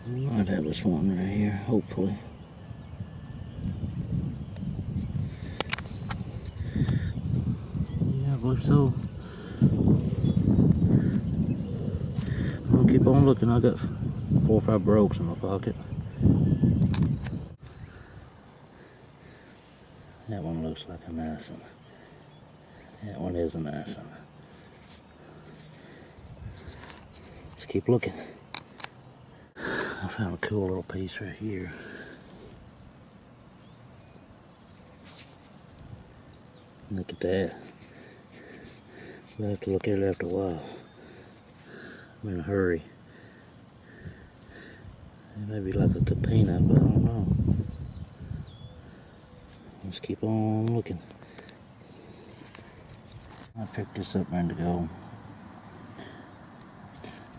Might have this one right here, hopefully. Yeah, I believe so. I'll keep on looking. I got 4 or 5 brokes in my pocket. That one looks like a nice one. That one is a nice one. Let's keep looking. I found a cool little piece right here. Look at that. We'll have to look at it after a while. I'm in a hurry. It may be like a capina, but I don't know. Let's keep on looking. I picked this up ready to go.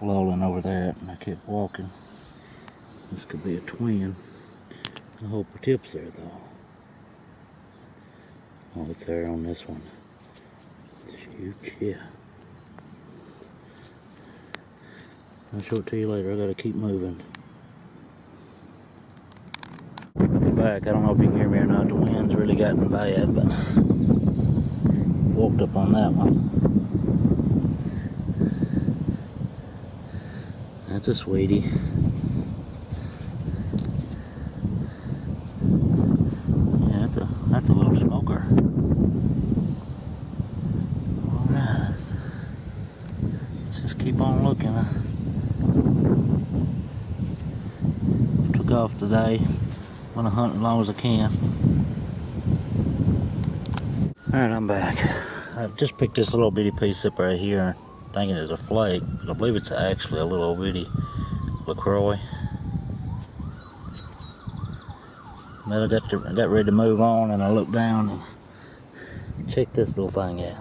Lolling over that, and I kept walking. This could be a twin. I hope the tip's there though. Oh, it's there on this one. Shoot, yeah. I'll show it to you later. I gotta keep moving. Back. I don't know if you can hear me or not. The wind's really gotten bad, but walked up on that one. That's a sweetie. Yeah, that's a little smoker. Alright. Let's just keep on looking. Took off today. I'm gonna hunt as long as I can. Alright, I'm back. I just picked this little bitty piece up right here, thinking it's a flake, but I believe it's actually a little bitty LaCroix. Then I got ready to move on, and I looked down and check this little thing out.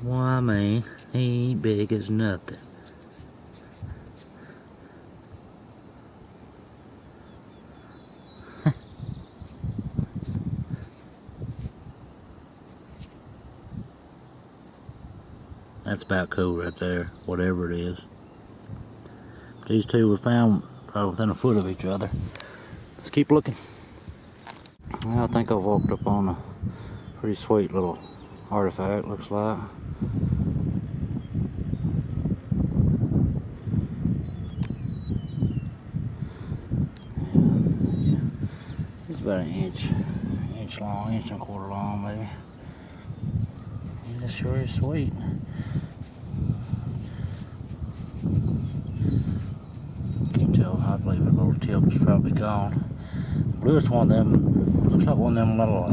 Why, man, he ain't big as nothing. That's about cool right there, whatever it is. These two were found probably within a foot of each other. Let's keep looking. Well, I think I've walked up on a pretty sweet little artifact, looks like. Yeah, it's about an inch long, inch and a quarter long maybe. And it sure is sweet. I believe the little tip is probably gone. I believe it's one of them, looks like one of them little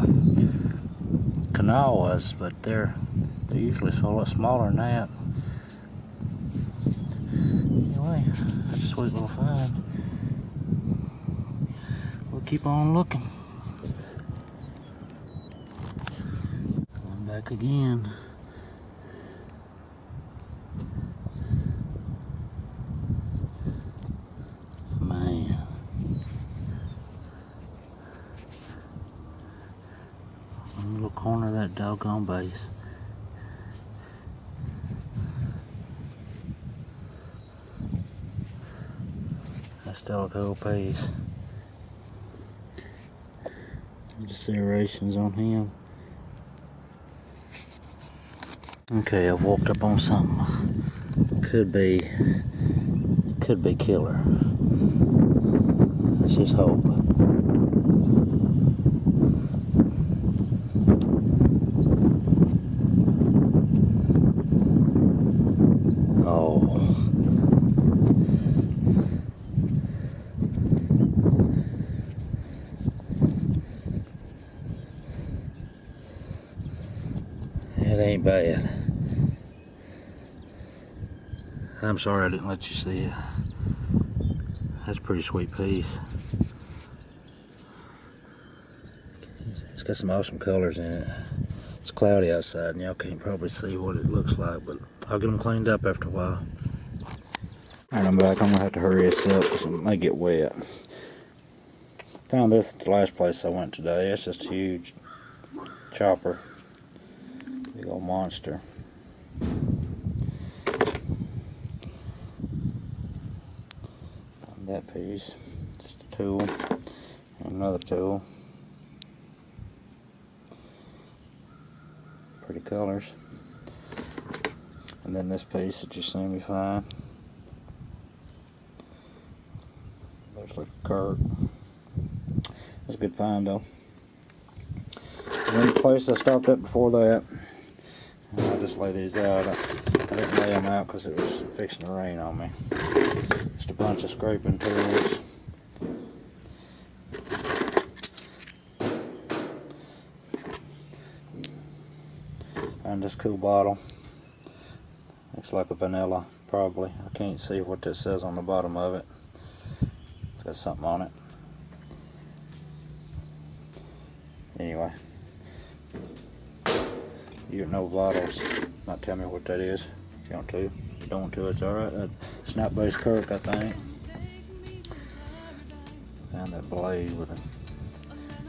Kanawhas, but they're usually a lot smaller than that. Anyway, that's a sweet little find. We'll keep on looking. I'm back again. Corner of that doggone base. That's still a cool piece. The serrations on him. Okay, I've walked up on something. Could be killer. Let's just hope. It ain't bad. I'm sorry I didn't let you see it. That's a pretty sweet piece. It's got some awesome colors in it. It's cloudy outside and y'all can't probably see what it looks like, but I'll get them cleaned up after a while. Alright, I'm back. I'm gonna have to hurry this up because it may get wet. Found this at the last place I went today. It's just a huge chopper. Big old monster. that piece, just a tool, and another tool. Pretty colors. And then this piece that you seen me find. Looks like a Kirk. That's a good find though. And then the place I stopped at before that, I'll just lay these out. I didn't lay them out because it was fixing to rain on me. Just a bunch of scraping tools. And this cool bottle. Looks like a vanilla, probably. I can't see what this says on the bottom of it. It's got something on it. Anyway. You know bottles. Might tell me what that is if you want to. If you don't want to, it's alright. Snap-based Kirk, I think. Found that blade with a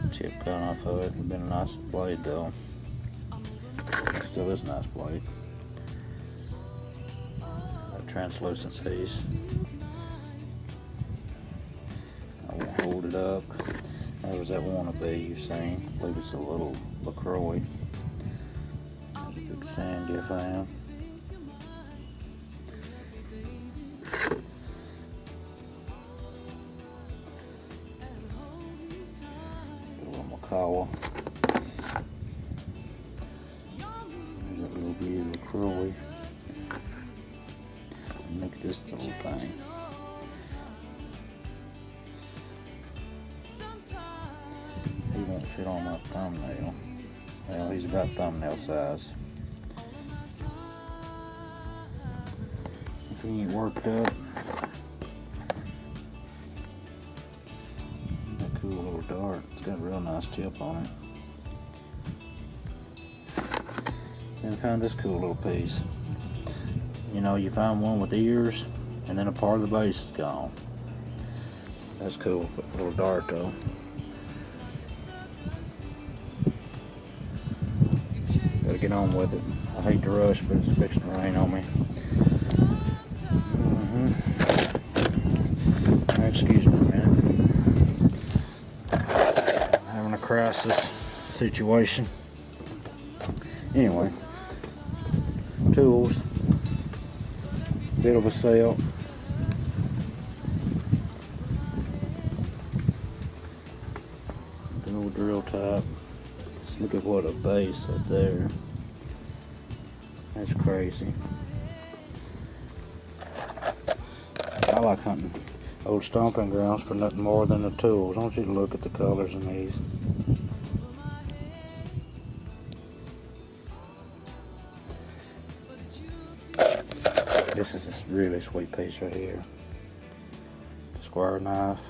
chip gone off of it. It'd been a nice blade though. It still is a nice blade. That translucent piece. I won't hold it up. There was that wannabe you've seen. I believe it's a little LaCroix. Big sandy I found. The little Macawa. There's that little bitty LaCroix. And look at this little thing. He won't fit on my thumbnail. Well, he's about thumbnail size. If he ain't worked up. That cool little dart. It's got a real nice tip on it. Then I found this cool little piece. You know, you find one with ears, and then a part of the base is gone. That's cool. Little dart though. Gotta get on with it. I hate to rush, but it's fixing to rain on me. Excuse me, man. Having a crisis situation. Anyway, tools. Bit of a sail. The old drill type. Look at what a base up there. That's crazy. I like hunting old stomping grounds for nothing more than the tools. I want you to look at the colors in these. This is a really sweet piece right here. Square knife.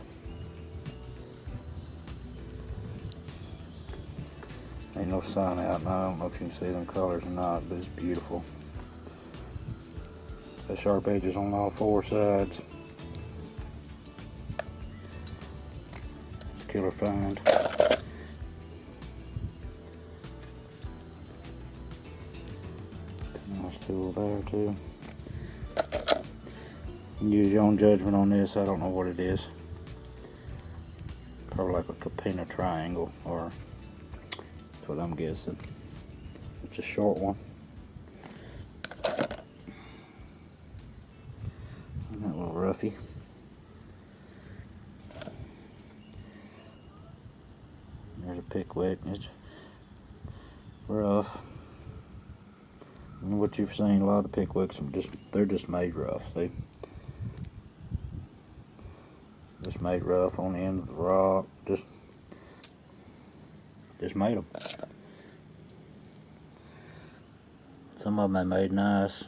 Ain't no sun out, and I don't know if you can see them colors or not, but it's beautiful. The sharp edges on all four sides. It's a killer find. Nice tool there too. Use your own judgment on this. I don't know what it is. Probably like a Capena triangle, or that's what I'm guessing. It's a short one. And that little roughy. There's a pickwick. It's rough. And what you've seen, a lot of the pickwicks are they're just made rough. See? Just made rough on the end of the rock. Just made them. Some of them they made nice,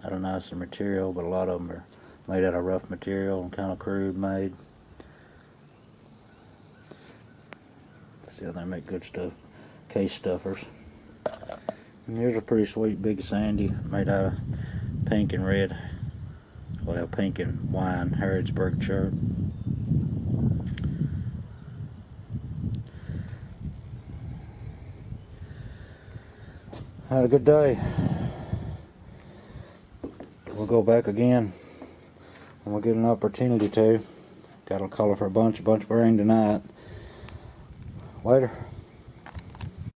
out of nicer material, but a lot of them are made out of rough material and kind of crude made. Still, they make good stuff. Case stuffers. And here's a pretty sweet big sandy made out of pink and red. Well, pink and wine Harrodsburg sharp. Had a good day. We'll go back again when we get an opportunity to. Got to call her for a bunch of rain tonight. Later.